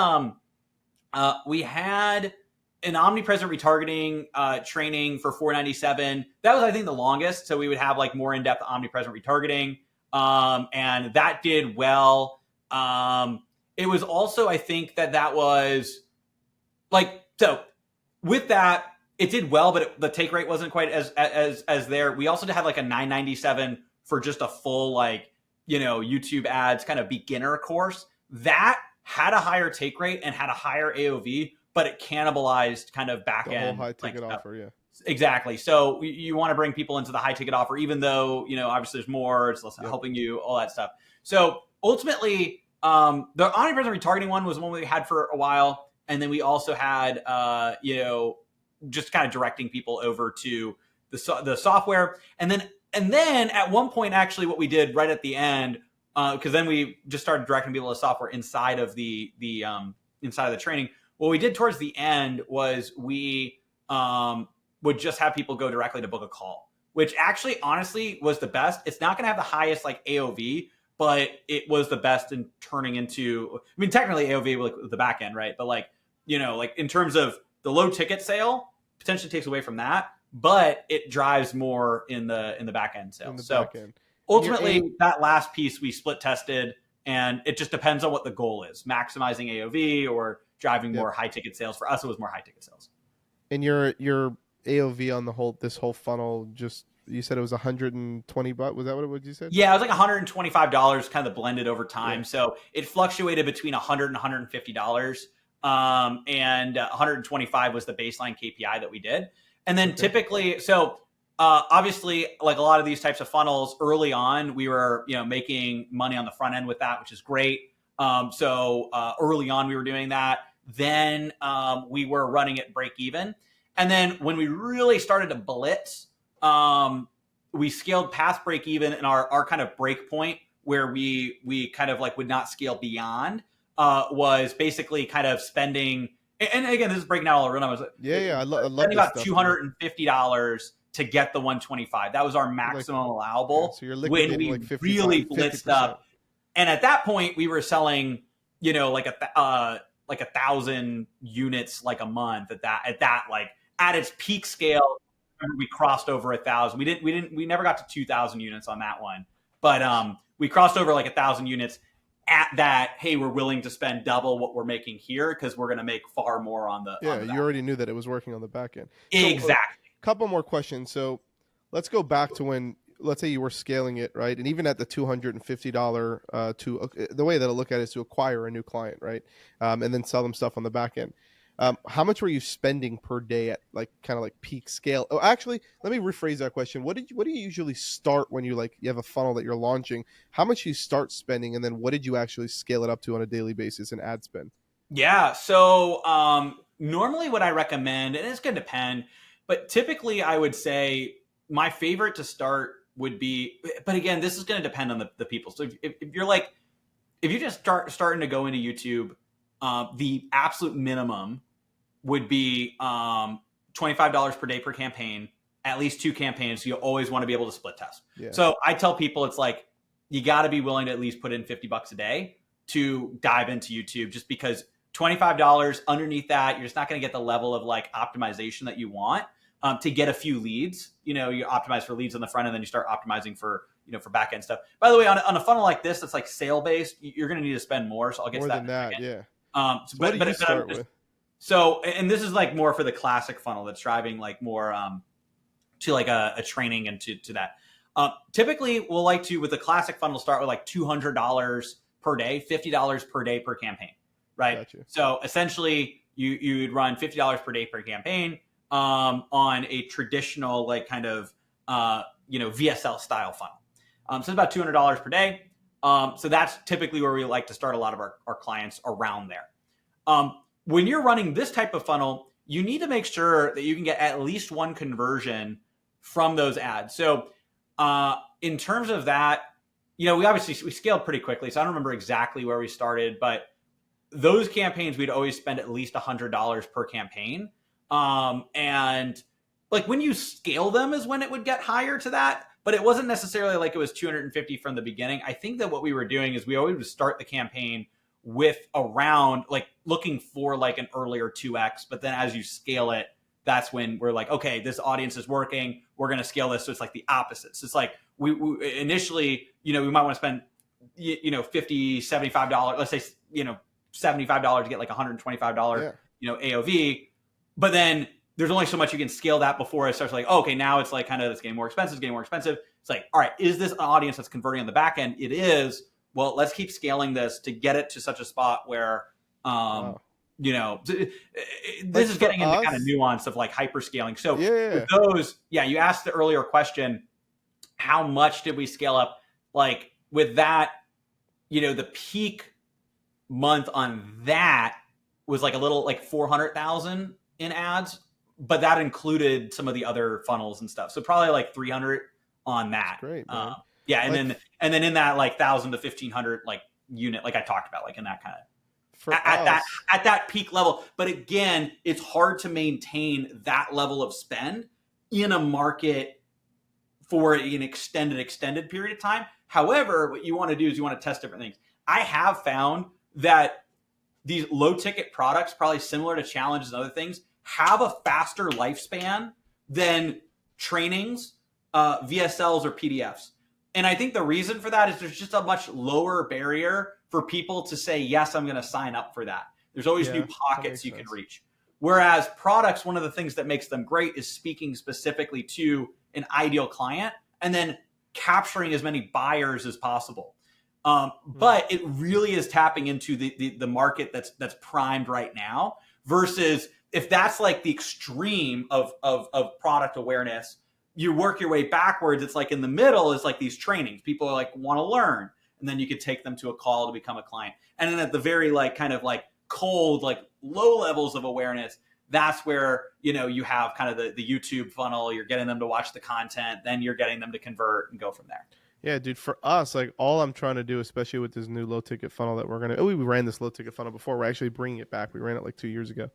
an omnipresent retargeting training for $497. That was, I think, the longest. So we would have like more in-depth omnipresent retargeting, and that did well. It was also, I think that was like, so with that, it did well, but the take rate wasn't quite as there. We also had like a $997 for just a full like, YouTube ads kind of beginner course that had a higher take rate and had a higher AOV, but it cannibalized kind of back The whole end high ticket like, offer, yeah. exactly. So you want to bring people into the high ticket offer, even though, obviously there's more, it's less helping you, all that stuff. So ultimately, the omnipresent retargeting one was one we had for a while. And then we also had, just kind of directing people over to the software. And then at one point, actually what we did right at the end, because then we just started directing people to software inside of the training. What we did towards the end was we would just have people go directly to book a call, which actually honestly was the best. It's not going to have the highest like AOV, but it was the best in turning into, I mean, technically AOV with the back end, right? But like, like in terms of the low ticket sale, potentially takes away from that, but it drives more in the back end sales. So ultimately, that last piece we split tested, and it just depends on what the goal is: maximizing AOV or driving more high ticket sales. For us, it was more high ticket sales. And your AOV on this whole funnel, just you said it was $120. Was that what you said? Yeah, it was like $125, kind of blended over time. Yeah. So it fluctuated between $100 and $150. And 125 was the baseline KPI that we did. And then typically, so obviously, like a lot of these types of funnels, early on, we were making money on the front end with that, which is great. So early on, we were doing that. Then we were running at break even. And then when we really started to blitz, we scaled past break even, and our kind of break point where we kind of like would not scale beyond was basically kind of spending. And again, this is breaking out all the numbers. I love spending about $250 to get the 125. That was our maximum allowable. So you're when we like 55, really blitzed 50%. up. And at that point, we were selling, like 1,000 units like a month at that like at its peak scale. We crossed over 1,000. We never got to 2,000 units on that one, but we crossed over like 1,000 units. At that, hey, we're willing to spend double what we're making here because we're going to make far more on the. Yeah, you already knew that it was working on the back end. Exactly. So, a couple more questions. So let's go back to when, let's say you were scaling it, right? And even at the $250 the way that I look at it is to acquire a new client, right? And then sell them stuff on the back end. How much were you spending per day at like kind of like peak scale? Oh, actually, let me rephrase that question. What do you usually start when you have a funnel that you're launching? How much do you start spending, and then what did you actually scale it up to on a daily basis in ad spend? Yeah. So normally what I recommend, and it's going to depend, but typically I would say my favorite to start would be, but again, this is going to depend on the people. So if you're like, if you just starting to go into YouTube, the absolute minimum would be $25 per day per campaign, at least 2 campaigns. So you always want to be able to split test. Yeah. So I tell people it's like, you got to be willing to at least put in $50 a day to dive into YouTube, just because $25 underneath that, you're just not going to get the level of like optimization that you want to get a few leads. You optimize for leads on the front end, then you start optimizing for back end stuff. By the way, on a funnel like this, that's like sale based, you're going to need to spend more. So I'll get more to that. More than that, yeah. What do you start with? So, and this is like more for the classic funnel that's driving like more to like a training and to that. Typically, we'll like to, with the classic funnel, start with like $200 per day, $50 per day per campaign, right? Gotcha. So essentially, you'd run $50 per day per campaign on a traditional like kind of VSL style funnel. So it's about $200 per day. So that's typically where we like to start a lot of our clients around there. When you're running this type of funnel, you need to make sure that you can get at least one conversion from those ads. So in terms of that, we scaled pretty quickly. So I don't remember exactly where we started, but those campaigns, we'd always spend at least $100 per campaign. And like when you scale them is when it would get higher to that. but it wasn't necessarily like it was 250 from the beginning. I think that what we were doing is we always would start the campaign with around like looking for like an earlier 2x, but then as you scale it, that's when we're like, okay, this audience is working. We're going to scale this. So it's like the opposite. So it's like we initially, we might want to spend, $50, $75, let's say, $75 to get like $125, AOV. But then there's only so much you can scale that before it starts like, oh, okay, now it's like kind of it's getting more expensive, It's like, all right, is this an audience that's converting on the back end? It is. Well, let's keep scaling this to get it to such a spot where, this is getting into kind of nuance of like hyperscaling. So with those, you asked the earlier question, how much did we scale up? Like with that, the peak month on that was like a little like 400,000 in ads, but that included some of the other funnels and stuff. So probably like 300 on that. That's great, man. And then in that like 1,000 to 1,500 like unit, like I talked about, like in that kind of at that peak level. But again, it's hard to maintain that level of spend in a market for an extended period of time. However, what you want to do is you want to test different things. I have found that these low ticket products, probably similar to challenges and other things, have a faster lifespan than trainings, VSLs, or PDFs. And I think the reason for that is there's just a much lower barrier for people to say, yes, I'm going to sign up for that. There's always new pockets you can reach. Whereas products, one of the things that makes them great is speaking specifically to an ideal client and then capturing as many buyers as possible. But it really is tapping into the market that's primed right now versus if that's like the extreme of product awareness, you work your way backwards. It's like in the middle is like these trainings. People are like want to learn, and then you could take them to a call to become a client. And then at the very like kind of like cold, like low levels of awareness, that's where, you have kind of the YouTube funnel. You're getting them to watch the content, then you're getting them to convert and go from there. Yeah, dude, for us, like all I'm trying to do, especially with this new low ticket funnel that we ran this low ticket funnel before. We're actually bringing it back. We ran it like 2 years ago.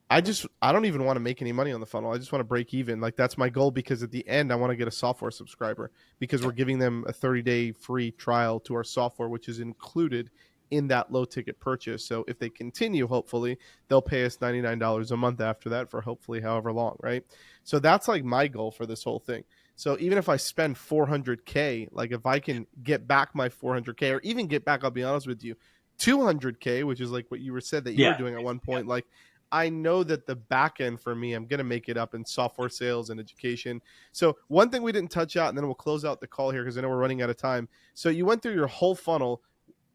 I don't even want to make any money on the funnel. I just want to break even. Like that's my goal, because at the end I want to get a software subscriber, because we're giving them a 30-day free trial to our software, which is included in that low ticket purchase. So if they continue, hopefully they'll pay us $99 a month after that for hopefully however long. Right. So that's like my goal for this whole thing. So even if I spend $400K, like if I can get back my $400K or even get back, I'll be honest with you, $200K, which is like what you said that you were doing at one point. Like I know that the back end for me, I'm going to make it up in software sales and education. So one thing we didn't touch out, and then we'll close out the call here because I know we're running out of time. So you went through your whole funnel,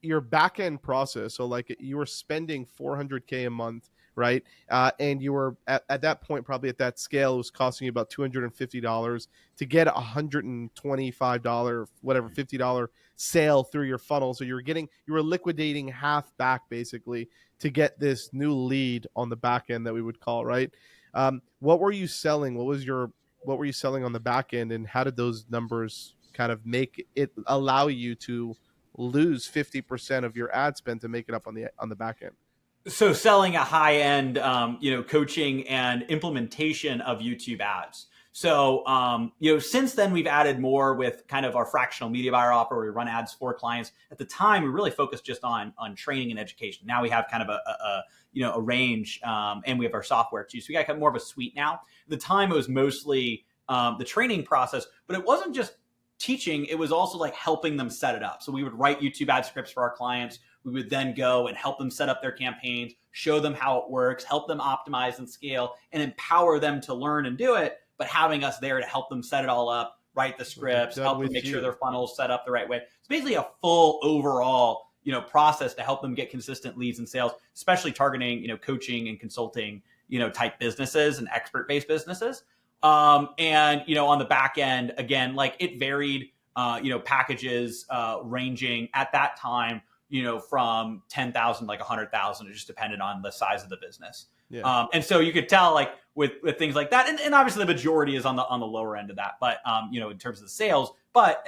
your back end process. So like you were spending $400K a month, right? And you were at that point, probably at that scale, it was costing you about $250 to get $125, whatever, $50 sale through your funnel. So you were liquidating half back basically to get this new lead on the back end that we would call, right? What were you selling? What were you selling on the back end, and how did those numbers kind of make it allow you to lose 50% of your ad spend to make it up on the back end? So selling a high end, coaching and implementation of YouTube ads. So, since then we've added more with kind of our fractional media buyer offer where we run ads for clients. At the time, we really focused just on training and education. Now we have kind of a range, and we have our software too. So we got kind of more of a suite now. At the time it was mostly the training process, but it wasn't just teaching. It was also like helping them set it up. So we would write YouTube ad scripts for our clients. We would then go and help them set up their campaigns, show them how it works, help them optimize and scale, and empower them to learn and do it, but having us there to help them set it all up, write the scripts, help them make sure their funnel's set up the right way. It's basically a full overall, process to help them get consistent leads and sales, especially targeting, coaching and consulting, type businesses and expert-based businesses. And, on the back end, again, like it varied, packages ranging at that time, from 10,000, like 100,000. It just depended on the size of the business. Yeah. And so you could tell like with things like that, and obviously the majority is on the lower end of that, but, in terms of the sales, but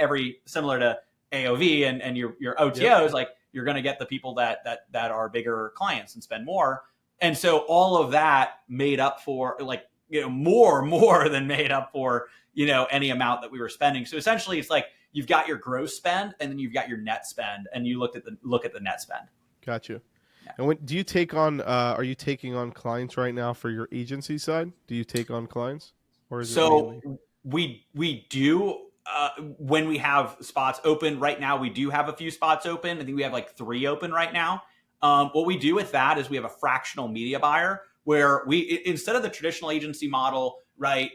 similar to AOV and your OTOs, like you're going to get the people that are bigger clients and spend more. And so all of that made up for like more than made up for, any amount that we were spending. So essentially it's like you've got your gross spend and then you've got your net spend, and you look at the net spend. Got you. Yeah. And do you take on, are you taking on clients right now for your agency side? Do you take on clients, or is so we do, when we have spots open right now, we do have a few spots open. I think we have like 3 open right now. What we do with that is we have a fractional media buyer where we, instead of the traditional agency model, right,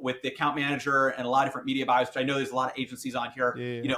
with the account manager and a lot of different media buyers, which I know there's a lot of agencies on here,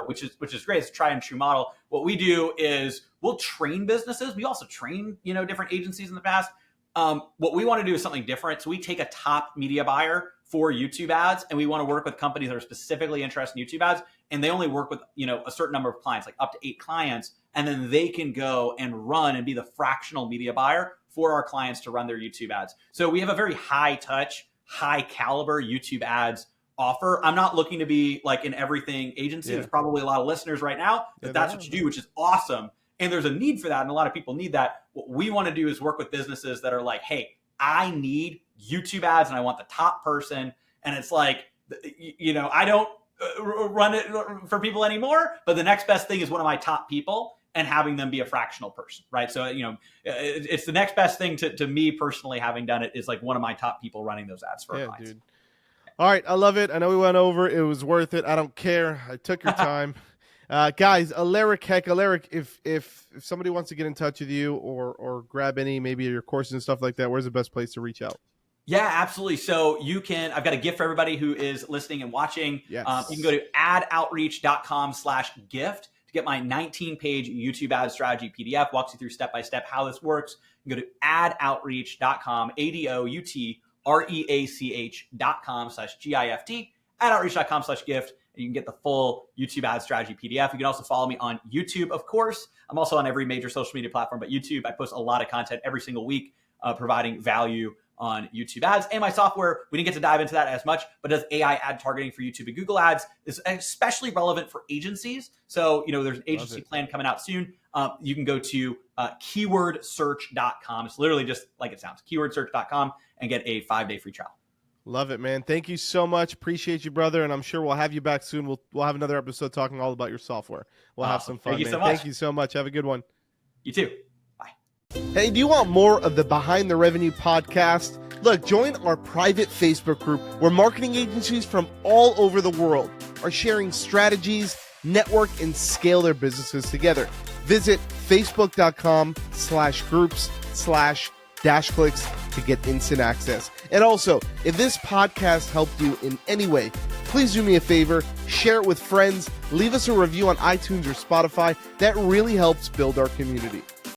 which is great. It's a tried and true model. What we do is we'll train businesses. We also train, different agencies in the past. What we want to do is something different. So we take a top media buyer for YouTube ads, and we want to work with companies that are specifically interested in YouTube ads, and they only work with, a certain number of clients, like up to 8 clients, and then they can go and run and be the fractional media buyer for our clients to run their YouTube ads. So we have a very high touch, high caliber YouTube ads offer. I'm not looking to be like an everything agency. There's probably a lot of listeners right now that that's what you do, which is awesome. And there's a need for that, and a lot of people need that. What we want to do is work with businesses that are like, hey, I need YouTube ads and I want the top person. And it's like, I don't run it for people anymore, but the next best thing is one of my top people and having them be a fractional person, right? So, it's the next best thing to me personally, having done it, is like one of my top people running those ads for clients. Dude. All right, I love it. I know we went over. It was worth it. I don't care. I took your time. Guys, Aleric, if somebody wants to get in touch with you or grab any, maybe your courses and stuff like that, where's the best place to reach out? Yeah, absolutely. So I've got a gift for everybody who is listening and watching. Yes. You can go to adoutreach.com/gift to get my 19-page YouTube ad strategy PDF, walks you through step-by-step how this works. You can go to adoutreach.com, adoutreach.com/gift, adoutreach.com/gift. You can get the full YouTube ad strategy PDF. You can also follow me on YouTube, of course. I'm also on every major social media platform, but YouTube, I post a lot of content every single week, providing value on YouTube ads. And my software, we didn't get to dive into that as much, but does AI ad targeting for YouTube and Google ads. Is especially relevant for agencies. So, there's an agency plan coming out soon. You can go to keywordsearch.com. It's literally just like it sounds, keywordsearch.com, and get a 5-day free trial. Love it, man. Thank you so much. Appreciate you, brother. And I'm sure we'll have you back soon. We'll have another episode talking all about your software. We'll have some fun, Thank you man. So much. Thank you so much. Have a good one. You too. Hey, do you want more of the Behind the Revenue podcast? Look, join our private Facebook group where marketing agencies from all over the world are sharing strategies, network, and scale their businesses together. Visit facebook.com/groups/DashClicks to get instant access. And also, if this podcast helped you in any way, please do me a favor, share it with friends, leave us a review on iTunes or Spotify. That really helps build our community.